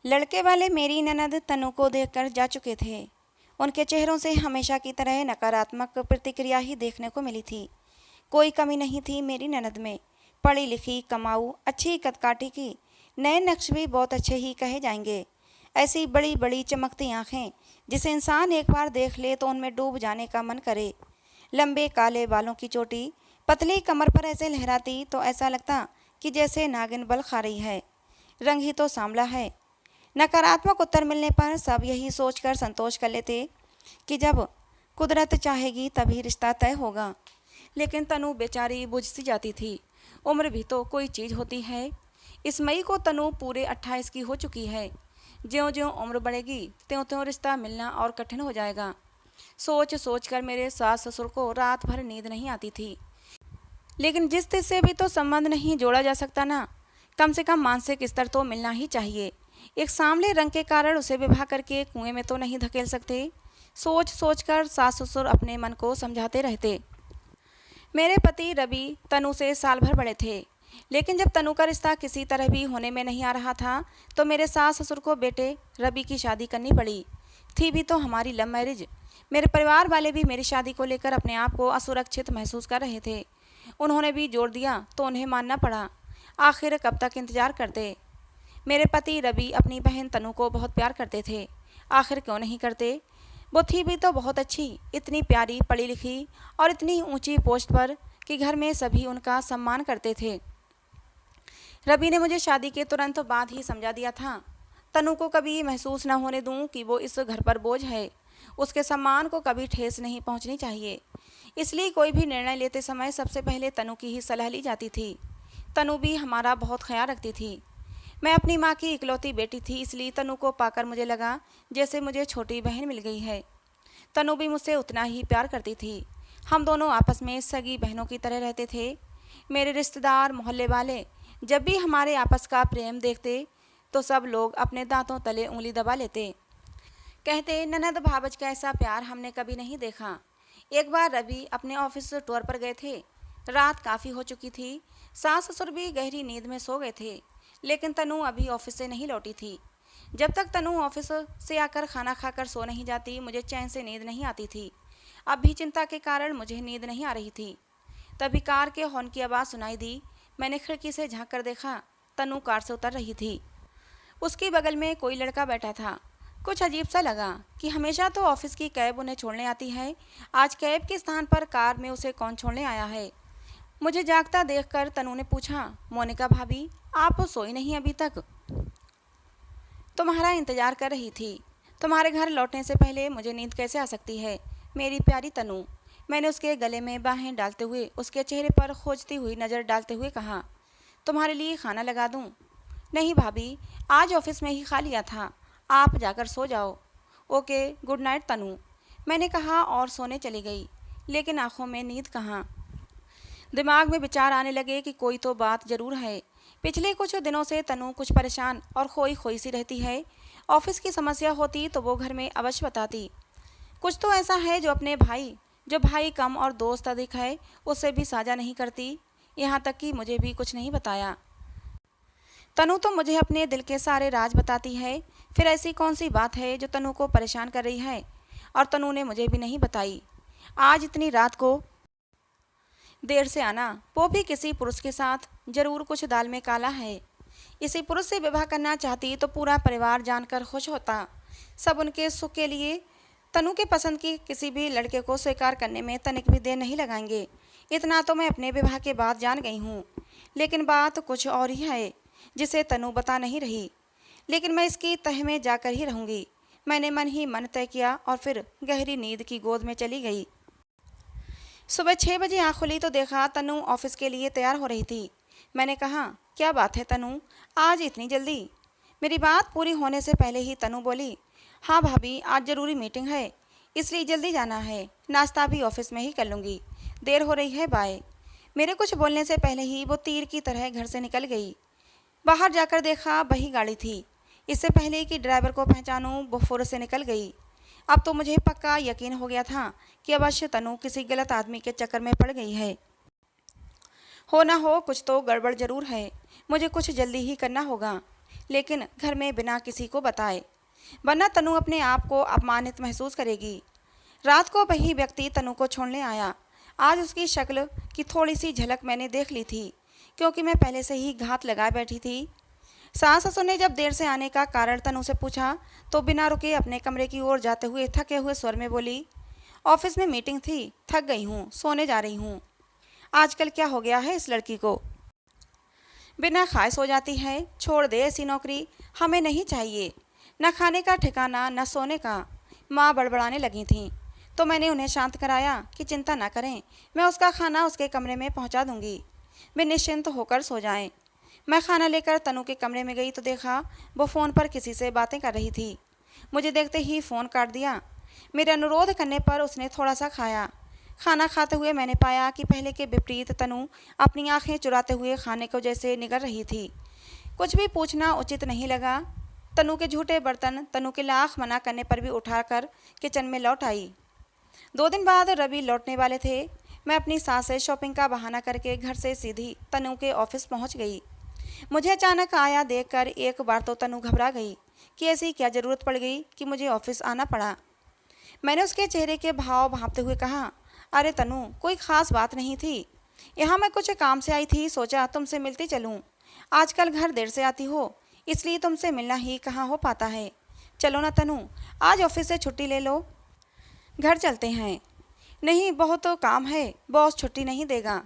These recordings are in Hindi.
लड़के वाले मेरी ननद तनु को देखकर जा चुके थे। उनके चेहरों से हमेशा की तरह नकारात्मक प्रतिक्रिया ही देखने को मिली थी। कोई कमी नहीं थी मेरी ननद में। पढ़ी लिखी, कमाऊ, अच्छी कदकाठी की, नए नक्श भी बहुत अच्छे ही कहे जाएंगे। ऐसी बड़ी बड़ी चमकती आंखें जिसे इंसान एक बार देख ले तो उनमें डूब जाने का मन करे। लंबे काले बालों की चोटी पतली कमर पर ऐसे लहराती तो ऐसा लगता कि जैसे नागिन बल खा रही है। रंग ही तो सांवला है। नकारात्मक उत्तर मिलने पर सब यही सोचकर संतोष कर लेते कि जब कुदरत चाहेगी तभी रिश्ता तय होगा। लेकिन तनु बेचारी बुझ सी जाती थी। उम्र भी तो कोई चीज़ होती है। इस मई को तनु पूरे 28 की हो चुकी है। ज्यों ज्यों उम्र बढ़ेगी त्यों त्यों रिश्ता मिलना और कठिन हो जाएगा। सोच सोच कर मेरे सास ससुर को रात भर नींद नहीं आती थी। लेकिन जिस से भी तो संबंध नहीं जोड़ा जा सकता ना, कम से कम मानसिक स्तर तो मिलना ही चाहिए। एक सांवले रंग के कारण उसे विवाह करके कुएं में तो नहीं धकेल सकते। सोच सोच कर सास ससुर अपने मन को समझाते रहते। मेरे पति रवि तनु से साल भर बड़े थे। लेकिन जब तनु का रिश्ता किसी तरह भी होने में नहीं आ रहा था तो मेरे सास ससुर को बेटे रवि की शादी करनी पड़ी। थी भी तो हमारी लव मैरिज। मेरे परिवार वाले भी मेरी शादी को लेकर अपने आप को असुरक्षित महसूस कर रहे थे। उन्होंने भी जोर दिया तो उन्हें मानना पड़ा। आखिर कब तक इंतजार करते। मेरे पति रवि अपनी बहन तनु को बहुत प्यार करते थे। आखिर क्यों नहीं करते। वो थी भी तो बहुत अच्छी, इतनी प्यारी, पढ़ी लिखी और इतनी ऊंची पोस्ट पर कि घर में सभी उनका सम्मान करते थे। रवि ने मुझे शादी के तुरंत बाद ही समझा दिया था। तनु को कभी महसूस न होने दूं कि वो इस घर पर बोझ है। उसके सम्मान को कभी ठेस नहीं पहुंचनी चाहिए। इसलिए कोई भी निर्णय लेते समय सबसे पहले तनु की ही सलाह ली जाती थी। तनु भी हमारा बहुत ख्याल रखती थी। मैं अपनी माँ की इकलौती बेटी थी, इसलिए तनु को पाकर मुझे लगा जैसे मुझे छोटी बहन मिल गई है। तनु भी मुझसे उतना ही प्यार करती थी। हम दोनों आपस में सगी बहनों की तरह रहते थे। मेरे रिश्तेदार, मोहल्ले वाले जब भी हमारे आपस का प्रेम देखते तो सब लोग अपने दांतों तले उंगली दबा लेते। कहते, ननद भावज का ऐसा प्यार हमने कभी नहीं देखा। एक बार रवि अपने ऑफिस टूर पर गए थे। रात काफ़ी हो चुकी थी। सास ससुर भी गहरी नींद में सो गए थे। लेकिन तनु अभी ऑफिस से नहीं लौटी थी। जब तक तनु ऑफिस से आकर खाना खाकर सो नहीं जाती मुझे चैन से नींद नहीं आती थी। अब भी चिंता के कारण मुझे नींद नहीं आ रही थी। तभी कार के हॉर्न की आवाज़ सुनाई दी। मैंने खिड़की से झांक कर देखा। तनु कार से उतर रही थी। उसके बगल में कोई लड़का बैठा था। कुछ अजीब सा लगा कि हमेशा तो ऑफिस की कैब उन्हें छोड़ने आती है, आज कैब के स्थान पर कार में उसे कौन छोड़ने आया है। मुझे जागता देखकर तनु ने पूछा, मोनिका भाभी, आप सोई नहीं अभी तक? तुम्हारा इंतजार कर रही थी। तुम्हारे घर लौटने से पहले मुझे नींद कैसे आ सकती है, मेरी प्यारी तनु। मैंने उसके गले में बाहें डालते हुए उसके चेहरे पर खोजती हुई नज़र डालते हुए कहा, तुम्हारे लिए खाना लगा दूं? नहीं भाभी, आज ऑफिस में ही खा लिया था। आप जाकर सो जाओ। ओके, गुड नाइट तनु, मैंने कहा और सोने चली गई। लेकिन आंखों में नींद कहाँ। दिमाग में विचार आने लगे कि कोई तो बात जरूर है। पिछले कुछ दिनों से तनु कुछ परेशान और खोई खोई सी रहती है। ऑफिस की समस्या होती तो वो घर में अवश्य बताती। कुछ तो ऐसा है जो भाई कम और दोस्त अधिक है उससे भी साझा नहीं करती। यहाँ तक कि मुझे भी कुछ नहीं बताया। तनु तो मुझे अपने दिल के सारे राज बताती है। फिर ऐसी कौन सी बात है जो तनु को परेशान कर रही है और तनु ने मुझे भी नहीं बताई। आज इतनी रात को देर से आना, वो भी किसी पुरुष के साथ, जरूर कुछ दाल में काला है। इसी पुरुष से विवाह करना चाहती तो पूरा परिवार जानकर खुश होता। सब उनके सुख के लिए तनु के पसंद की किसी भी लड़के को स्वीकार करने में तनिक भी देर नहीं लगाएंगे। इतना तो मैं अपने विवाह के बाद जान गई हूँ। लेकिन बात कुछ और ही है जिसे तनु बता नहीं रही। लेकिन मैं इसकी तह में जाकर ही रहूँगी। मैंने मन ही मन तय किया और फिर गहरी नींद की गोद में चली गई। सुबह 6 बजे आँख खुली तो देखा तनु ऑफिस के लिए तैयार हो रही थी। मैंने कहा, क्या बात है तनु, आज इतनी जल्दी? मेरी बात पूरी होने से पहले ही तनु बोली, हाँ भाभी, आज ज़रूरी मीटिंग है इसलिए जल्दी जाना है। नाश्ता भी ऑफिस में ही कर लूँगी, देर हो रही है, बाय। मेरे कुछ बोलने से पहले ही वो तीर की तरह घर से निकल गई। बाहर जाकर देखा वही गाड़ी थी। इससे पहले कि ड्राइवर को पहचानूं वो फुर से निकल गई। अब तो मुझे पक्का यकीन हो गया था कि अवश्य तनु किसी गलत आदमी के चक्कर में पड़ गई है। हो ना हो कुछ तो गड़बड़ जरूर है। मुझे कुछ जल्दी ही करना होगा। लेकिन घर में बिना किसी को बताए, वरना तनु अपने आप को अपमानित महसूस करेगी। रात को वही व्यक्ति तनु को छोड़ने आया। आज उसकी शक्ल की थोड़ी सी झलक मैंने देख ली थी, क्योंकि मैं पहले से ही घात लगाए बैठी थी। सास ससुर ने जब देर से आने का कारण तनु से पूछा तो बिना रुके अपने कमरे की ओर जाते हुए थके हुए स्वर में बोली, ऑफिस में मीटिंग थी, थक गई हूँ, सोने जा रही हूँ। आजकल क्या हो गया है इस लड़की को, बिना खाए सो जाती है। छोड़ दे ऐसी नौकरी, हमें नहीं चाहिए। न खाने का ठिकाना न सोने का। माँ बड़बड़ाने लगी थीं, तो मैंने उन्हें शांत कराया कि चिंता न करें, मैं उसका खाना उसके कमरे में पहुंचा दूंगी, वे निश्चिंत होकर सो जाएं। मैं खाना लेकर तनु के कमरे में गई तो देखा वो फ़ोन पर किसी से बातें कर रही थी। मुझे देखते ही फ़ोन काट दिया। मेरे अनुरोध करने पर उसने थोड़ा सा खाया। खाना खाते हुए मैंने पाया कि पहले के विपरीत तनु अपनी आंखें चुराते हुए खाने को जैसे निगल रही थी। कुछ भी पूछना उचित नहीं लगा। तनु के झूठे बर्तन तनु के लाख मना करने पर भी उठाकर किचन में लौट आई। 2 दिन बाद रवि लौटने वाले थे। मैं अपनी सास से शॉपिंग का बहाना करके घर से सीधी तनु के ऑफिस पहुंच गई। मुझे अचानक आया देखकर एक बार तो तनु घबरा गई कि ऐसी क्या ज़रूरत पड़ गई कि मुझे ऑफिस आना पड़ा। मैंने उसके चेहरे के भाव भांपते हुए कहा, अरे तनु, कोई ख़ास बात नहीं थी, यहाँ मैं कुछ काम से आई थी, सोचा तुमसे मिलती चलूँ। आजकल घर देर से आती हो, इसलिए तुमसे मिलना ही कहाँ हो पाता है। चलो ना तनु, आज ऑफिस से छुट्टी ले लो, घर चलते हैं। नहीं, बहुत तो काम है, बॉस छुट्टी नहीं देगा।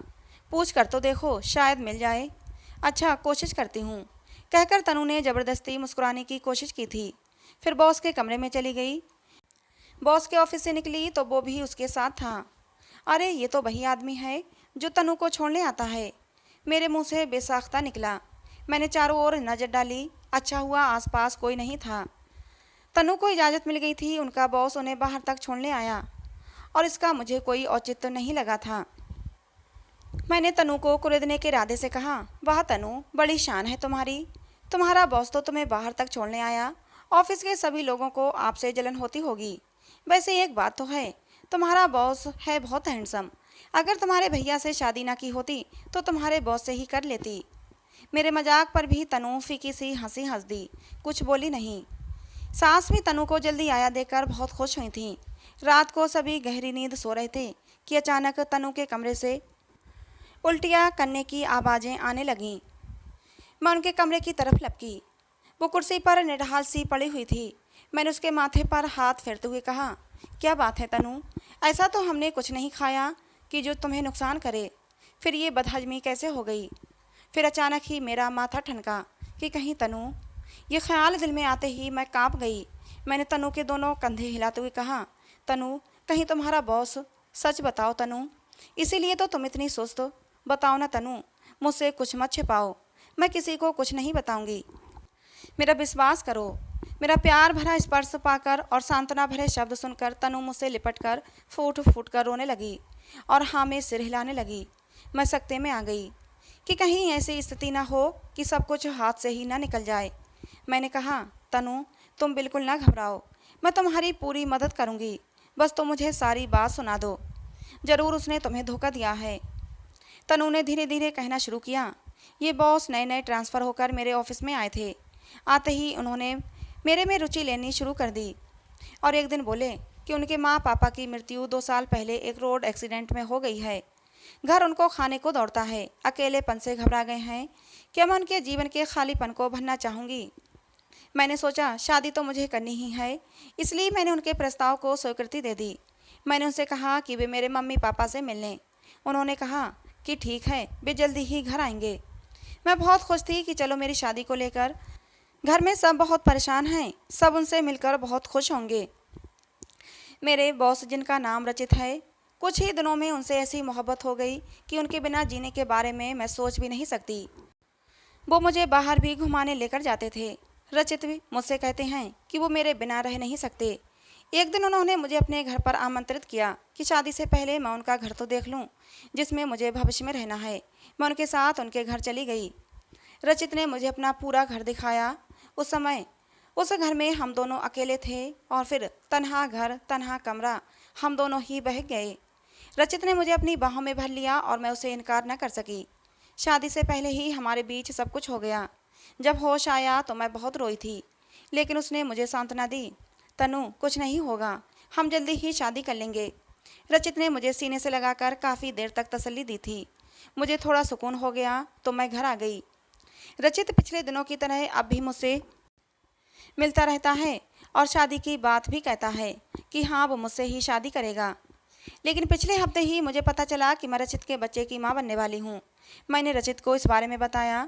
पूछ कर तो देखो, शायद मिल जाए। अच्छा, कोशिश करती हूँ, कहकर तनु ने ज़बरदस्ती मुस्कुराने की कोशिश की थी। फिर बॉस के कमरे में चली गई। बॉस के ऑफिस से निकली तो वो भी उसके साथ था। अरे ये तो वही आदमी है जो तनु को छोड़ने आता है। मेरे मुंह से बेसाख्ता निकला। मैंने चारों ओर नज़र डाली, अच्छा हुआ आसपास कोई नहीं था। तनु को इजाज़त मिल गई थी, उनका बॉस उन्हें बाहर तक छोड़ने आया और इसका मुझे कोई औचित्य नहीं लगा था। मैंने तनु को कुरेदने के इरादे से कहा, वाह तनु, बड़ी शान है तुम्हारी, तुम्हारा बॉस तो तुम्हें बाहर तक छोड़ने आया। ऑफिस के सभी लोगों को आपसे जलन होती होगी। वैसे एक बात तो है, तुम्हारा बॉस है बहुत हैंडसम। अगर तुम्हारे भैया से शादी ना की होती तो तुम्हारे बॉस से ही कर लेती। मेरे मजाक पर भी तनु फीकी सी हंसी हंस दी, कुछ बोली नहीं। सास भी तनु को जल्दी आया देखकर बहुत खुश हुई थी। रात को सभी गहरी नींद सो रहे थे कि अचानक तनु के कमरे से उल्टियाँ करने की आवाज़ें आने लगीं। मैं उनके कमरे की तरफ लपकी। वो कुर्सी पर निढाल सी पड़ी हुई थी। मैंने उसके माथे पर हाथ फेरते हुए कहा, क्या बात है तनु, ऐसा तो हमने कुछ नहीं खाया कि जो तुम्हें नुकसान करे, फिर ये बदहजमी कैसे हो गई। फिर अचानक ही मेरा माथा ठनका कि कहीं तनु, ये ख्याल दिल में आते ही मैं कांप गई। मैंने तनु के दोनों कंधे हिलाते हुए कहा, तनु, कहीं तुम्हारा बॉस, सच बताओ तनु, इसीलिए तो तुम इतनी सुस्त, बताओ ना तनु, मुझसे कुछ मत छिपाओ, मैं किसी को कुछ नहीं बताऊंगी। मेरा विश्वास करो। मेरा प्यार भरा स्पर्श पाकर और सांत्वना भरे शब्द सुनकर तनु मुझसे लिपट कर फूट फूट कर रोने लगी और हाँ में सिर हिलाने लगी। मैं सकते में आ गई कि कहीं ऐसी स्थिति ना हो कि सब कुछ हाथ से ही ना निकल जाए। मैंने कहा, तनु, तुम बिल्कुल ना घबराओ, मैं तुम्हारी पूरी मदद करूँगी, बस तुम मुझे सारी बात सुना दो। ज़रूर उसने तुम्हें धोखा दिया है। तनु ने धीरे धीरे कहना शुरू किया, ये बॉस नए नए ट्रांसफ़र होकर मेरे ऑफिस में आए थे। आते ही उन्होंने मेरे में रुचि लेनी शुरू कर दी और एक दिन बोले कि उनके माँ पापा की मृत्यु 2 साल पहले एक रोड एक्सीडेंट में हो गई है। घर उनको खाने को दौड़ता है, अकेलेपन से घबरा गए हैं कि मैं उनके जीवन के खालीपन को भरना चाहूँगी। मैंने सोचा शादी तो मुझे करनी ही है, इसलिए मैंने उनके प्रस्ताव को स्वीकृति दे दी। मैंने उनसे कहा कि वे मेरे मम्मी पापा से मिल लें। उन्होंने कहा कि ठीक है, वे जल्दी ही घर आएंगे। मैं बहुत खुश थी कि चलो मेरी शादी को लेकर घर में सब बहुत परेशान हैं, सब उनसे मिलकर बहुत खुश होंगे। मेरे बॉस जिनका नाम रचित है, कुछ ही दिनों में उनसे ऐसी मोहब्बत हो गई कि उनके बिना जीने के बारे में मैं सोच भी नहीं सकती। वो मुझे बाहर भी घुमाने लेकर जाते थे। रचित भी मुझसे कहते हैं कि वो मेरे बिना रह नहीं सकते। एक दिन उन्होंने मुझे अपने घर पर आमंत्रित किया कि शादी से पहले मैं उनका घर तो देख लूं, जिसमें मुझे भविष्य में रहना है। मैं उनके साथ उनके घर चली गई। रचित ने मुझे अपना पूरा घर दिखाया। उस समय उस घर में हम दोनों अकेले थे और फिर तन्हा घर, तन्हा कमरा, हम दोनों ही बह गए। रचित ने मुझे अपनी बाहों में भर लिया और मैं उसे इनकार न कर सकी। शादी से पहले ही हमारे बीच सब कुछ हो गया। जब होश आया तो मैं बहुत रोई थी, लेकिन उसने मुझे सांत्वना दी। तनु, कुछ नहीं होगा, हम जल्दी ही शादी कर लेंगे। रचित ने मुझे सीने से लगाकर काफ़ी देर तक तसल्ली दी थी। मुझे थोड़ा सुकून हो गया तो मैं घर आ गई। रचित पिछले दिनों की तरह अब भी मुझसे मिलता रहता है और शादी की बात भी कहता है कि हाँ, वो मुझसे ही शादी करेगा। लेकिन पिछले हफ्ते ही मुझे पता चला कि मैं रचित के बच्चे की माँ बनने वाली हूँ। मैंने रचित को इस बारे में बताया,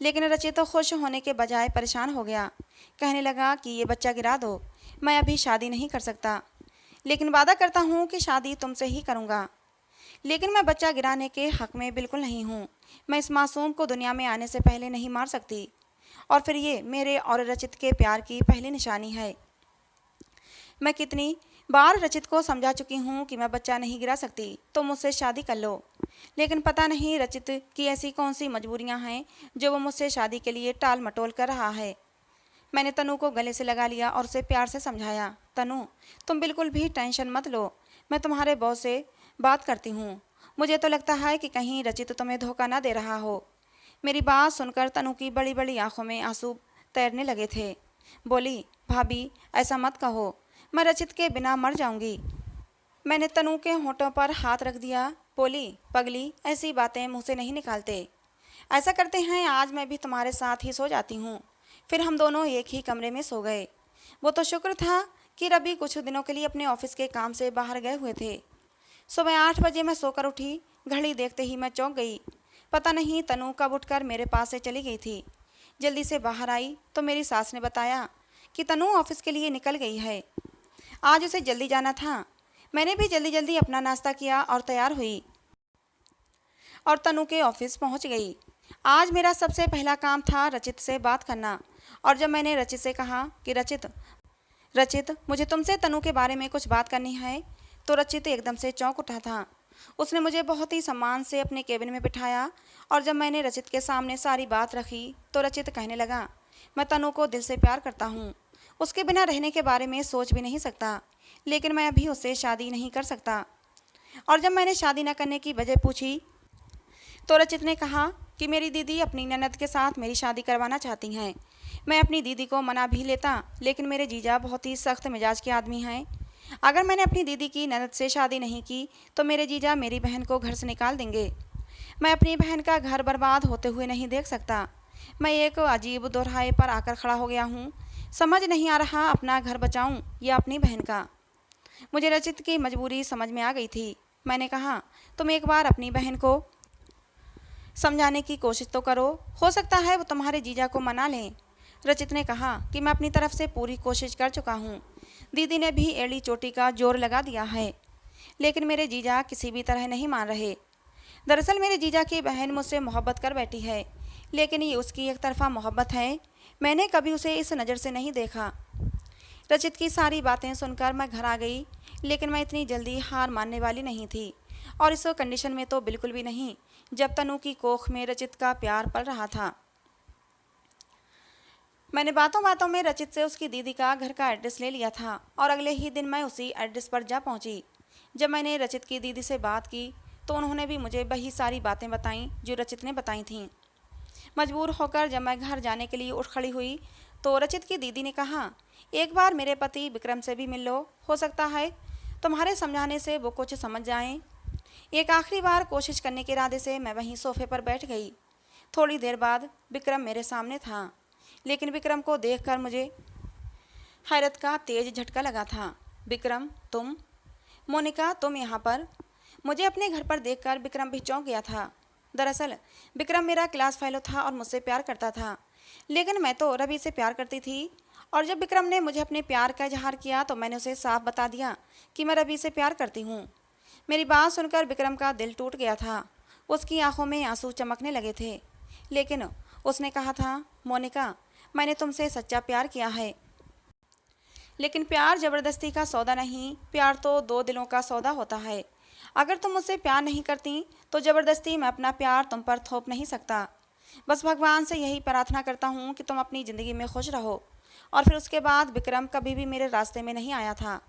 लेकिन रचित तो खुश होने के बजाय परेशान हो गया। कहने लगा कि ये बच्चा गिरा दो, मैं अभी शादी नहीं कर सकता, लेकिन वादा करता हूँ कि शादी तुमसे ही करूँगा। लेकिन मैं बच्चा गिराने के हक में बिल्कुल नहीं हूँ। मैं इस मासूम को दुनिया में आने से पहले नहीं मार सकती, और फिर ये मेरे और रचित के प्यार की पहली निशानी है। मैं कितनी बार रचित को समझा चुकी हूँ कि मैं बच्चा नहीं गिरा सकती, तो मुझसे शादी कर लो, लेकिन पता नहीं रचित की ऐसी कौन सी मजबूरियाँ हैं जो वो मुझसे शादी के लिए टाल मटोल कर रहा है। मैंने तनु को गले से लगा लिया और उसे प्यार से समझाया, तनु, तुम बिल्कुल भी टेंशन मत लो, मैं तुम्हारे बॉस से बात करती हूँ। मुझे तो लगता है कि कहीं रचित तुम्हें धोखा ना दे रहा हो। मेरी बात सुनकर तनु की बड़ी बड़ी आंखों में आंसू तैरने लगे थे। बोली, भाभी, ऐसा मत कहो, मैं रचित के बिना मर जाऊंगी। मैंने तनु के होठों पर हाथ रख दिया। बोली, पगली, ऐसी बातें मुँह से नहीं निकालते। ऐसा करते हैं, आज मैं भी तुम्हारे साथ ही सो जाती हूँ। फिर हम दोनों एक ही कमरे में सो गए। वो तो शुक्र था कि रवि कुछ दिनों के लिए अपने ऑफिस के काम से बाहर गए हुए थे। सुबह 8 बजे मैं सोकर उठी। घड़ी देखते ही मैं चौंक गई। पता नहीं तनु कब उठकर मेरे पास से चली गई थी। जल्दी से बाहर आई तो मेरी सास ने बताया कि तनु ऑफिस के लिए निकल गई है, आज उसे जल्दी जाना था। मैंने भी जल्दी जल्दी अपना नाश्ता किया और तैयार हुई और तनु के ऑफिस पहुंच गई। आज मेरा सबसे पहला काम था रचित से बात करना, और जब मैंने रचित से कहा कि रचित रचित मुझे तुमसे तनु के बारे में कुछ बात करनी है, तो रचित एकदम से चौंक उठा था। उसने मुझे बहुत ही सम्मान से अपने केबिन में बिठाया, और जब मैंने रचित के सामने सारी बात रखी तो रचित कहने लगा, मैं तनु को दिल से प्यार करता हूँ, उसके बिना रहने के बारे में सोच भी नहीं सकता, लेकिन मैं अभी उससे शादी नहीं कर सकता। और जब मैंने शादी न करने की वजह पूछी तो रचित ने कहा कि मेरी दीदी अपनी ननद के साथ मेरी शादी करवाना चाहती हैं। मैं अपनी दीदी को मना भी लेता, लेकिन मेरे जीजा बहुत ही सख्त मिजाज के आदमी हैं। अगर मैंने अपनी दीदी की ननद से शादी नहीं की तो मेरे जीजा मेरी बहन को घर से निकाल देंगे। मैं अपनी बहन का घर बर्बाद होते हुए नहीं देख सकता। मैं एक अजीब दोराहे पर आकर खड़ा हो गया हूँ। समझ नहीं आ रहा अपना घर बचाऊँ या अपनी बहन का। मुझे रचित की मजबूरी समझ में आ गई थी। मैंने कहा, तुम एक बार अपनी बहन को समझाने की कोशिश तो करो, हो सकता है वो तुम्हारे जीजा को मना लें। रचित ने कहा कि मैं अपनी तरफ से पूरी कोशिश कर चुका हूँ। दीदी ने भी एड़ी चोटी का जोर लगा दिया है, लेकिन मेरे जीजा किसी भी तरह नहीं मान रहे। दरअसल मेरे जीजा की बहन मुझसे मोहब्बत कर बैठी है, लेकिन ये उसकी एक तरफा मोहब्बत है। मैंने कभी उसे इस नज़र से नहीं देखा। रचित की सारी बातें सुनकर मैं घर आ गई, लेकिन मैं इतनी जल्दी हार मानने वाली नहीं थी, और इस कंडीशन में तो बिल्कुल भी नहीं जब तनु की कोख में रचित का प्यार पल रहा था। मैंने बातों बातों में रचित से उसकी दीदी का घर का एड्रेस ले लिया था, और अगले ही दिन मैं उसी एड्रेस पर जा पहुंची। जब मैंने रचित की दीदी से बात की तो उन्होंने भी मुझे वही सारी बातें बताईं जो रचित ने बताई थीं। मजबूर होकर जब मैं घर जाने के लिए उठ खड़ी हुई तो रचित की दीदी ने कहा, एक बार मेरे पति विक्रम से भी मिल लो, हो सकता है तुम्हारे समझाने से वो कुछ समझ जाएं। एक आखिरी बार कोशिश करने के इरादे से मैं वहीं सोफे पर बैठ गई। थोड़ी देर बाद विक्रम मेरे सामने था, लेकिन विक्रम को देखकर मुझे हैरत का तेज झटका लगा था। विक्रम, तुम? मोनिका, तुम यहाँ पर? मुझे अपने घर पर देखकर विक्रम भी चौंक गया था। दरअसल विक्रम मेरा क्लास फेलो था और मुझसे प्यार करता था, लेकिन मैं तो रवि से प्यार करती थी। और जब विक्रम ने मुझे अपने प्यार का इजहार किया तो मैंने उसे साफ बता दिया कि मैं रवि से प्यार करती हूँ। मेरी बात सुनकर विक्रम का दिल टूट गया था। उसकी आंखों में आंसू चमकने लगे थे, लेकिन उसने कहा था, मोनिका, मैंने तुमसे सच्चा प्यार किया है, लेकिन प्यार ज़बरदस्ती का सौदा नहीं, प्यार तो दो दिलों का सौदा होता है। अगर तुम मुझसे प्यार नहीं करती तो ज़बरदस्ती मैं अपना प्यार तुम पर थोप नहीं सकता। बस भगवान से यही प्रार्थना करता हूँ कि तुम अपनी ज़िंदगी में खुश रहो। और फिर उसके बाद विक्रम कभी भी मेरे रास्ते में नहीं आया था।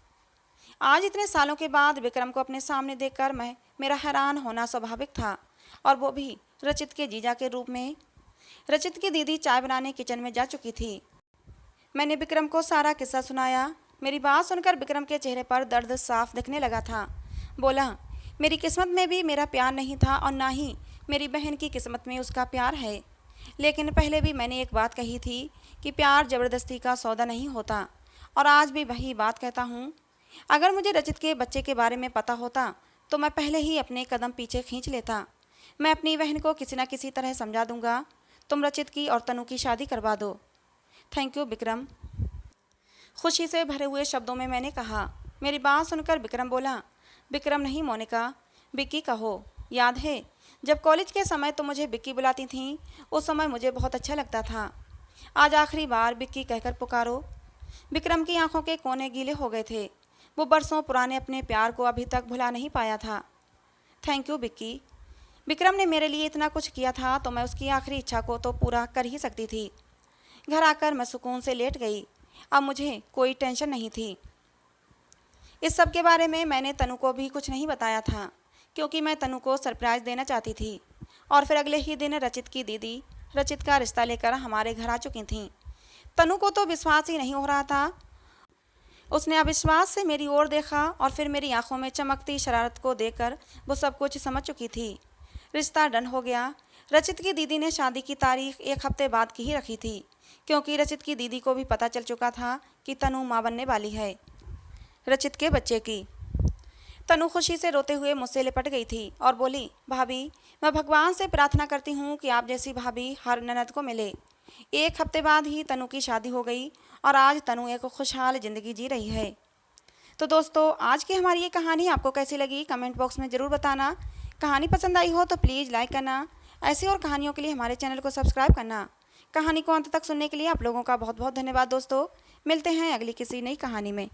आज इतने सालों के बाद विक्रम को अपने सामने देखकर मेरा हैरान होना स्वाभाविक था, और वो भी रचित के जीजा के रूप में। रचित की दीदी चाय बनाने किचन में जा चुकी थी। मैंने विक्रम को सारा किस्सा सुनाया। मेरी बात सुनकर विक्रम के चेहरे पर दर्द साफ दिखने लगा था। बोला, मेरी किस्मत में भी मेरा प्यार नहीं था और ना ही मेरी बहन की किस्मत में उसका प्यार है। लेकिन पहले भी मैंने एक बात कही थी कि प्यार ज़बरदस्ती का सौदा नहीं होता, और आज भी वही बात कहता हूँ। अगर मुझे रचित के बच्चे के बारे में पता होता तो मैं पहले ही अपने कदम पीछे खींच लेता। मैं अपनी बहन को किसी न किसी तरह समझा दूंगा। तुम रचित की और तनु की शादी करवा दो। Thank you Vikram. खुशी से भरे हुए शब्दों में मैंने कहा। मेरी बात सुनकर विक्रम बोला, विक्रम नहीं मोनिका, विक्की कहो। याद है जब कॉलेज के समय तुम मुझे विक्की बुलाती थीं, उस समय मुझे बहुत अच्छा लगता था। आज आखिरी बार विक्की कहकर पुकारो। विक्रम की आंखों के कोने गीले हो गए थे। वो बरसों पुराने अपने प्यार को अभी तक भुला नहीं पाया था। Thank you Vicky. विक्रम ने मेरे लिए इतना कुछ किया था तो मैं उसकी आखिरी इच्छा को तो पूरा कर ही सकती थी। घर आकर मैं सुकून से लेट गई। अब मुझे कोई टेंशन नहीं थी। इस सब के बारे में मैंने तनु को भी कुछ नहीं बताया था, क्योंकि मैं तनु को सरप्राइज़ देना चाहती थी। और फिर अगले ही दिन रचित की दीदी रचित का रिश्ता लेकर हमारे घर आ चुकी थीं। तनु को तो विश्वास ही नहीं हो रहा था। उसने अविश्वास से मेरी ओर देखा और फिर मेरी आंखों में चमकती शरारत को देखकर वो सब कुछ समझ चुकी थी। रिश्ता डन हो गया। रचित की दीदी ने शादी की तारीख एक हफ्ते बाद की ही रखी थी, क्योंकि रचित की दीदी को भी पता चल चुका था कि तनु माँ बनने वाली है रचित के बच्चे की। तनु खुशी से रोते हुए मुझसे लिपट गई थी और बोली, भाभी, मैं भगवान से प्रार्थना करती हूँ कि आप जैसी भाभी हर ननद को मिले। एक हफ्ते बाद ही तनु की शादी हो गई और आज तनु एक खुशहाल ज़िंदगी जी रही है। तो दोस्तों, आज की हमारी ये कहानी आपको कैसी लगी कमेंट बॉक्स में ज़रूर बताना। कहानी पसंद आई हो तो प्लीज़ लाइक करना। ऐसी और कहानियों के लिए हमारे चैनल को सब्सक्राइब करना। कहानी को अंत तक सुनने के लिए आप लोगों का बहुत बहुत धन्यवाद दोस्तों। मिलते हैं अगली किसी नई कहानी में।